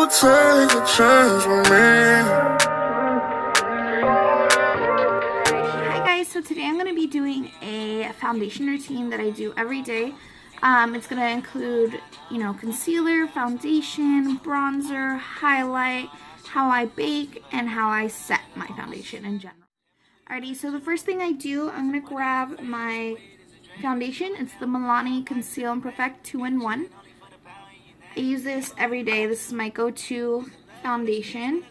never take a chance with me. Hi guys, so today I'm going to be doing a foundation routine that I do every day. It's going to include, concealer, foundation, bronzer, highlight, how I bake, and how I set my foundation in general. Alrighty, so the first thing I do, I'm going to grab my foundation. It's the Milani Conceal and Perfect 2-in-1. I use this every day. This is my go-to foundation.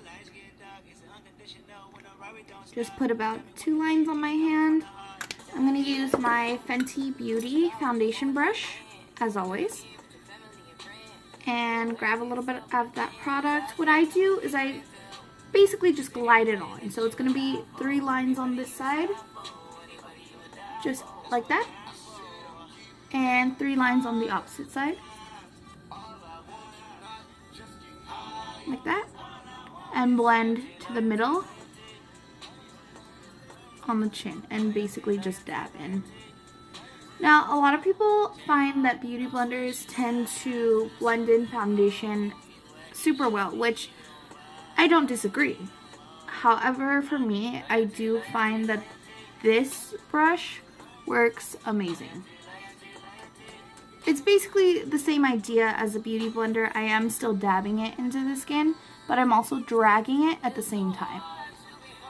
Just put about 2 lines on my hand. I'm going to use my Fenty Beauty foundation brush, as always, and grab a little bit of that product. What I do is I basically just glide it on. So it's going to be 3 lines on this side, just like that, and 3 lines on the opposite side, like that, and blend to the middle on the chin and basically just dab in. Now, a lot of people find that beauty blenders tend to blend in foundation super well, which I don't disagree. However, for me, I do find that this brush works amazing. It's basically the same idea as a beauty blender. I am still dabbing it into the skin, but I'm also dragging it at the same time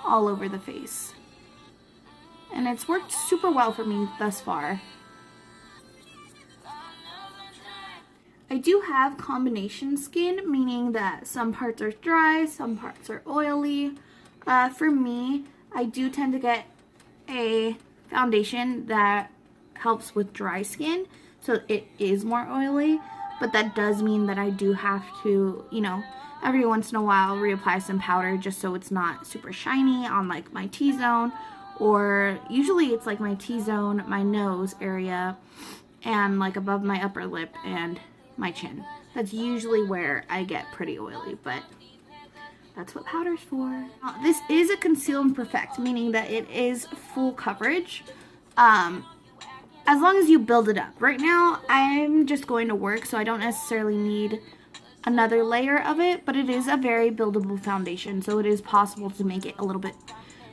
all over the face. And it's worked super well for me thus far. I do have combination skin, meaning that some parts are dry, some parts are oily. For me, I do tend to get a foundation that helps with dry skin, so it is more oily, but that does mean that I do have to, every once in a while reapply some powder just so it's not super shiny on like my T-zone, or usually it's like my T-zone, my nose area, and like above my upper lip and my chin. That's usually where I get pretty oily, but that's what powder's for. This is a Conceal and Perfect, meaning that it is full coverage, as long as you build it up. Right now, I'm just going to work, so I don't necessarily need another layer of it, but it is a very buildable foundation, so it is possible to make it a little bit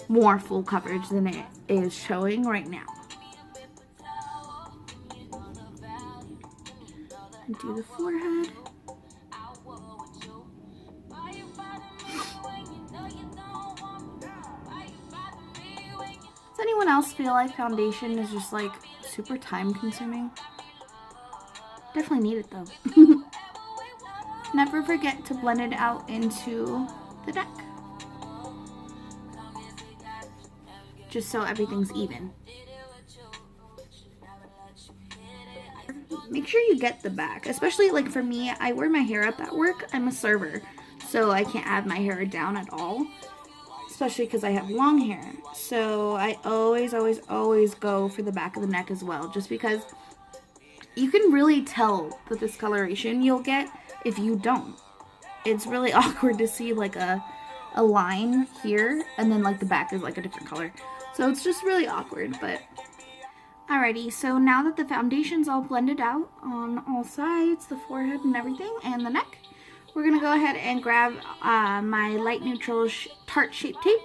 more full coverage than it is showing right now. And do the forehead. Does anyone else feel like foundation is just like super time consuming? Definitely need it though. Never forget to blend it out into the neck, just so everything's even. Make sure you get the back, especially like for me, I wear my hair up at work. I'm a server, so I can't have my hair down at all, especially because I have long hair. So I always go for the back of the neck as well, just because you can really tell the discoloration you'll get if you don't. It's really awkward to see like a line here and then like the back is like a different color. So it's just really awkward, but alrighty, so now that the foundation's all blended out on all sides, the forehead and everything, and the neck, we're going to go ahead and grab my light neutral Tarte Shape Tape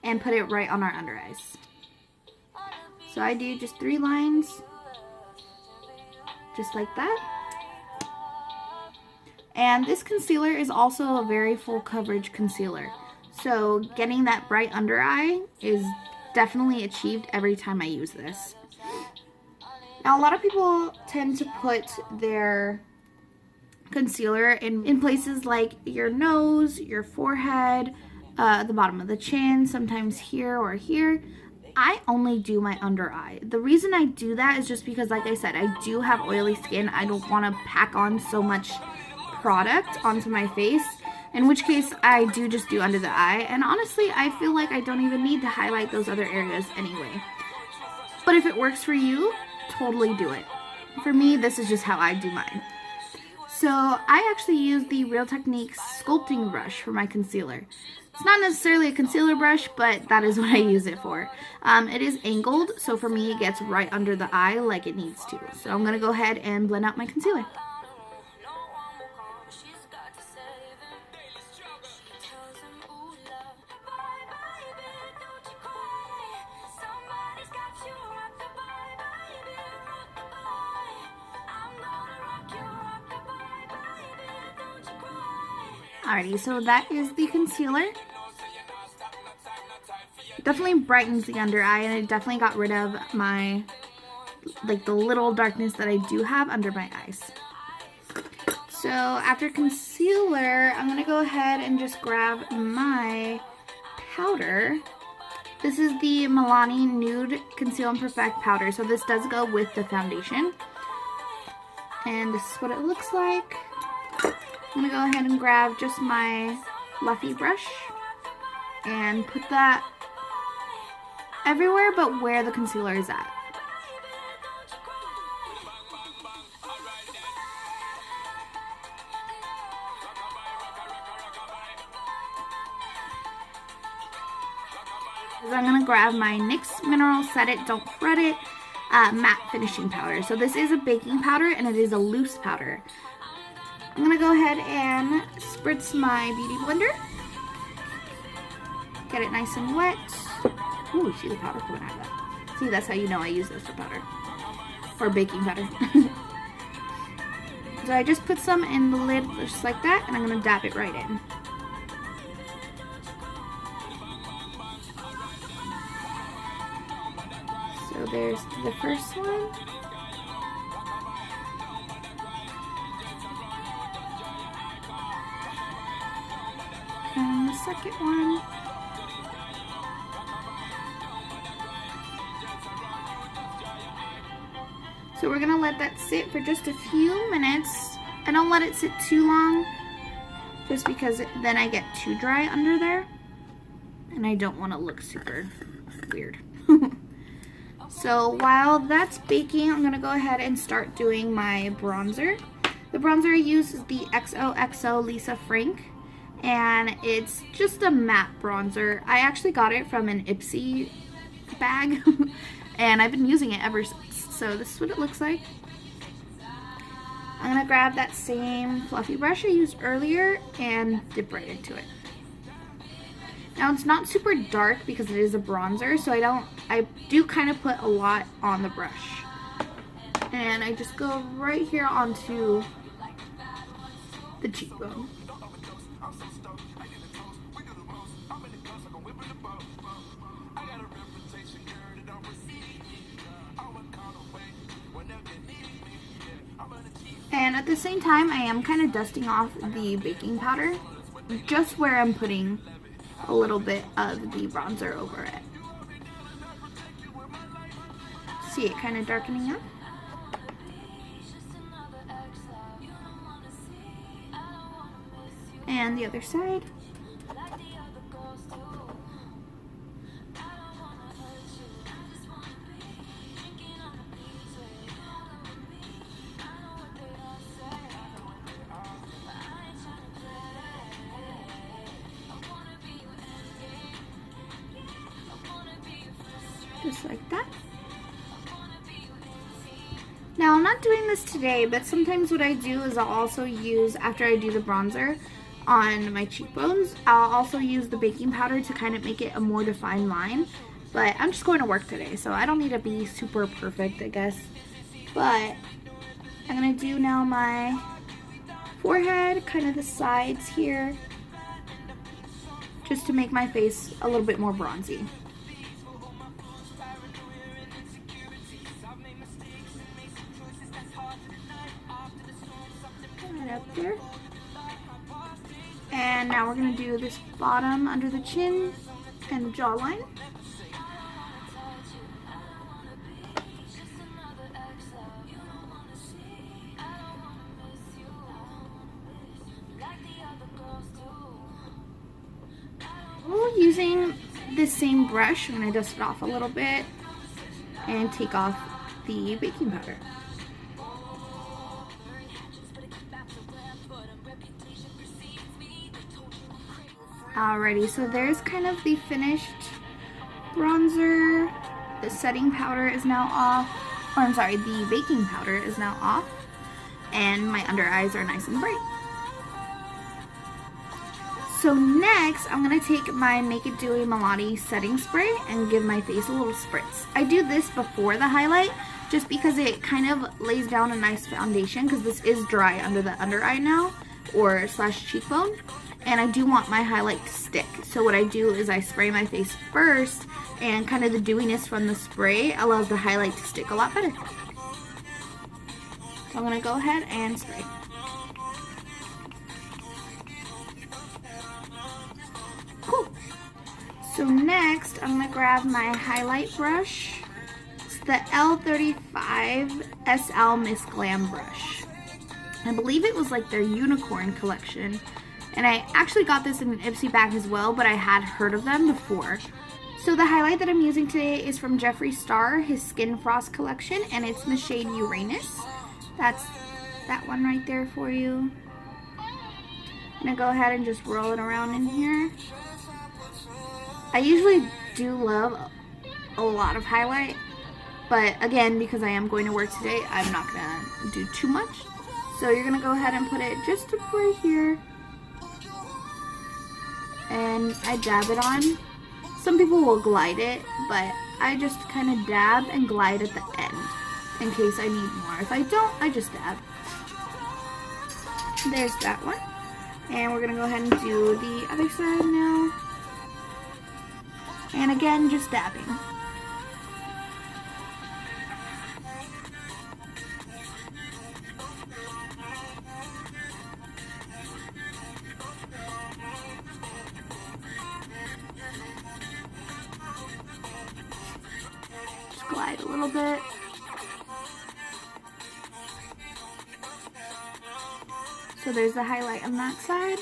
and put it right on our under eyes. So I do just 3 lines, just like that. And this concealer is also a very full coverage concealer. So getting that bright under eye is definitely achieved every time I use this. Now, a lot of people tend to put their concealer in places like your nose, your forehead, the bottom of the chin, sometimes here or here. I only do my under eye. The reason I do that is just because, like I said, I do have oily skin. I don't want to pack on so much product onto my face, in which case I do just do under the eye. And honestly, I feel like I don't even need to highlight those other areas anyway. But if it works for you, totally do it. For me, this is just how I do mine. So I actually use the Real Techniques sculpting brush for my concealer. It's not necessarily a concealer brush, but that is what I use it for. It is angled, so for me it gets right under the eye like it needs to. So I'm going to go ahead and blend out my concealer. Alrighty, so that is the concealer. It definitely brightens the under eye, and it definitely got rid of my, like, the little darkness that I do have under my eyes. So after concealer, I'm going to go ahead and just grab my powder. This is the Milani Nude Conceal and Perfect Powder. So this does go with the foundation. And this is what it looks like. I'm going to go ahead and grab just my fluffy brush and put that everywhere but where the concealer is at. So I'm going to grab my NYX Mineral Set It, Don't Fret It matte finishing powder. So this is a baking powder and it is a loose powder. I'm going to go ahead and spritz my beauty blender. Get it nice and wet. Ooh, see the powder coming out of that. See, that's how you know I use this for powder. Or baking powder. So I just put some in the lid just like that, and I'm going to dab it right in. So there's the first one. And the second one. So we're going to let that sit for just a few minutes. I don't let it sit too long, just because then I get too dry under there. And I don't want to look super weird. So while that's baking, I'm going to go ahead and start doing my bronzer. The bronzer I use is the XOXO Lisa Frank. And it's just a matte bronzer. I actually got it from an Ipsy bag. And I've been using it ever since. So this is what it looks like. I'm going to grab that same fluffy brush I used earlier and dip right into it. Now it's not super dark because it is a bronzer, so I do kind of put a lot on the brush. And I just go right here onto the cheekbone. And at the same time, I am kind of dusting off the baking powder, just where I'm putting a little bit of the bronzer over it. See it kind of darkening up? And the other side. Just like that. Now I'm not doing this today, but sometimes what I do is I'll also use, after I do the bronzer on my cheekbones, I'll also use the baking powder to kind of make it a more defined line. But I'm just going to work today, so I don't need to be super perfect, I guess. But I'm going to do now my forehead, kind of the sides here, just to make my face a little bit more bronzy. Right up there. And now we're going to do this bottom under the chin and the jawline. Using this same brush, I'm going to dust it off a little bit and take off the baking powder. Alrighty, so there's kind of the finished bronzer. The setting powder is now off. Or I'm sorry, the baking powder is now off. And my under eyes are nice and bright. So next, I'm going to take my Make It Dewy Milani setting spray and give my face a little spritz. I do this before the highlight just because it kind of lays down a nice foundation, because this is dry under the under eye now, or slash cheekbone. and I do want my highlight to stick. So what I do is I spray my face first, and kind of the dewiness from the spray allows the highlight to stick a lot better. So I'm going to go ahead and spray. Cool. So next, I'm going to grab my highlight brush. It's the L35 SL Miss Glam brush. I believe it was like their unicorn collection. And I actually got this in an Ipsy bag as well, but I had heard of them before. So the highlight that I'm using today is from Jeffree Star, his Skin Frost collection, and it's in the shade Uranus. That's that one right there for you. I'm going to go ahead and just roll it around in here. I usually do love a lot of highlight, but again, because I am going to work today, I'm not going to do too much. So you're going to go ahead and put it just right here. And I dab it on. Some people will glide it, but I just kind of dab and glide at the end in case I need more. If I don't, I just dab. There's that one. And we're going to go ahead and do the other side now. And again, just dabbing. Glide a little bit. So there's the highlight on that side.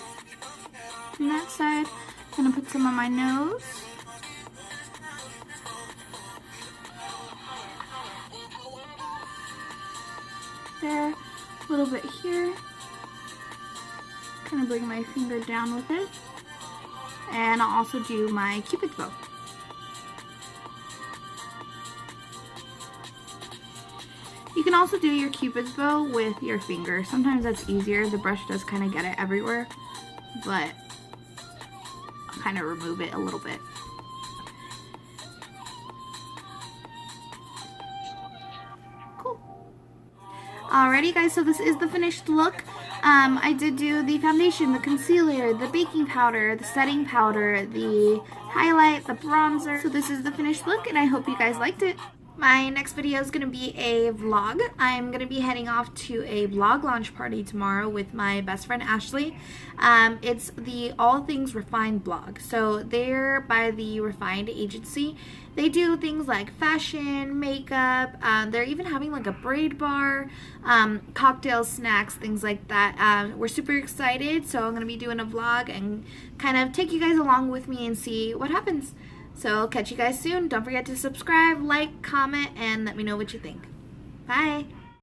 On that side, I'm gonna put some on my nose. There, a little bit here. Kind of bring my finger down with it. And I'll also do my Cupid's bow. You can also do your Cupid's bow with your finger. Sometimes that's easier. The brush does kind of get it everywhere, but I'll kind of remove it a little bit. Cool. Alrighty guys, so this is the finished look. I did do the foundation, the concealer, the baking powder, the setting powder, the highlight, the bronzer. So this is the finished look, and I hope you guys liked it. My next video is going to be a vlog. I'm going to be heading off to a blog launch party tomorrow with my best friend Ashley. It's the All Things Refined blog. So they're by the Refined agency. They do things like fashion, makeup. They're even having like a braid bar, cocktails, snacks, things like that. We're super excited. So I'm going to be doing a vlog and kind of take you guys along with me and see what happens. So I'll catch you guys soon. Don't forget to subscribe, like, comment, and let me know what you think. Bye!